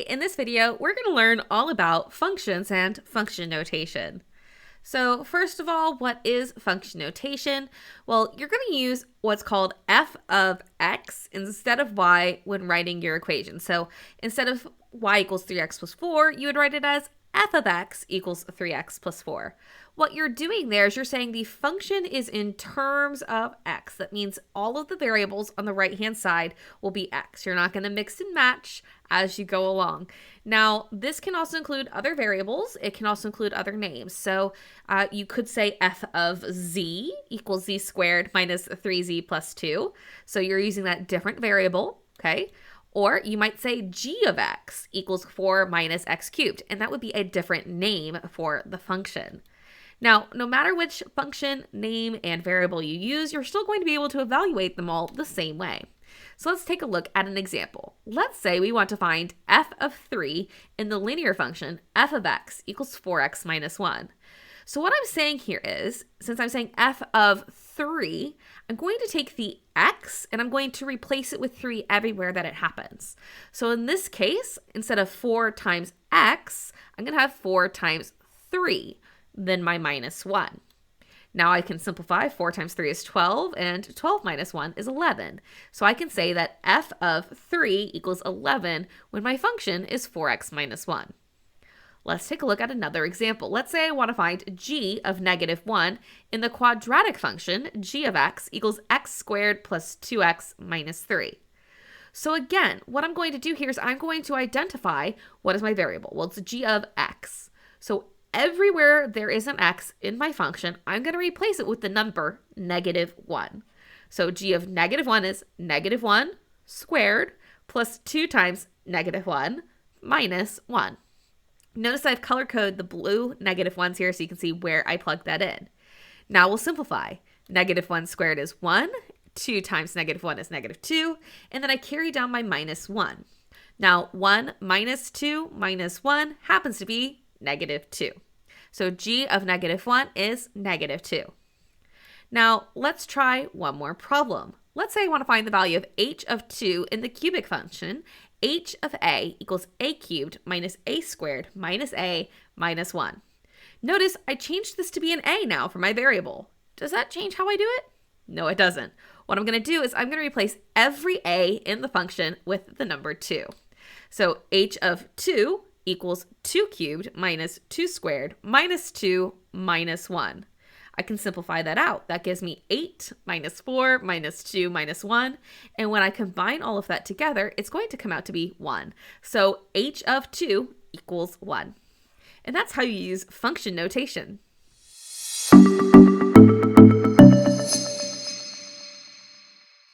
in this video, we're going to learn all about functions and function notation. So first of all, what is function notation? Well, you're going to use what's called f of x instead of y when writing your equation. So instead of y equals 3x plus 4, you would write it as f of x equals 3x plus 4. What you're doing there is you're saying the function is in terms of x. That means all of the variables on the right-hand side will be x. You're not going to mix and match as you go along. Now, this can also include other variables. It can also include other names. So you could say f of z equals z squared minus 3z plus 2. So you're using that different variable, okay? Or you might say g of x equals 4 minus x cubed, and that would be a different name for the function. Now, no matter which function, name, and variable you use, you're still going to be able to evaluate them all the same way. So let's take a look at an example. Let's say we want to find f of 3 in the linear function f of x equals 4x minus 1. So what I'm saying here is, since I'm saying f of 3, I'm going to take the x and I'm going to replace it with 3 everywhere that it happens. So in this case, instead of 4 times x, I'm going to have 4 times 3, then my minus 1. Now I can simplify. 4 times 3 is 12, and 12 minus 1 is 11. So I can say that f of 3 equals 11 when my function is 4x minus 1. Let's take a look at another example. Let's say I want to find g of negative 1 in the quadratic function g of x equals x squared plus 2x minus 3. So again, what I'm going to do here is I'm going to identify what is my variable. Well, it's g of x. So everywhere there is an x in my function, I'm going to replace it with the number negative 1. So g of negative 1 is negative 1 squared plus 2 times negative 1 minus 1. Notice I've color-coded the blue negative 1s here so you can see where I plugged that in. Now we'll simplify. Negative 1 squared is 1, 2 times negative 1 is negative 2, and then I carry down my minus 1. Now 1 minus 2 minus 1 happens to be negative 2. So g of negative 1 is negative 2. Now let's try one more problem. Let's say I want to find the value of h of 2 in the cubic function. H of a equals a cubed minus a squared minus a minus 1. Notice I changed this to be an a now for my variable. Does that change how I do it? No, it doesn't. What I'm going to do is I'm going to replace every a in the function with the number 2. So h of 2 equals 2 cubed minus 2 squared minus 2 minus 1. I can simplify that out. That gives me 8 minus 4 minus 2 minus 1. And when I combine all of that together, it's going to come out to be 1. So h of 2 equals 1. And that's how you use function notation.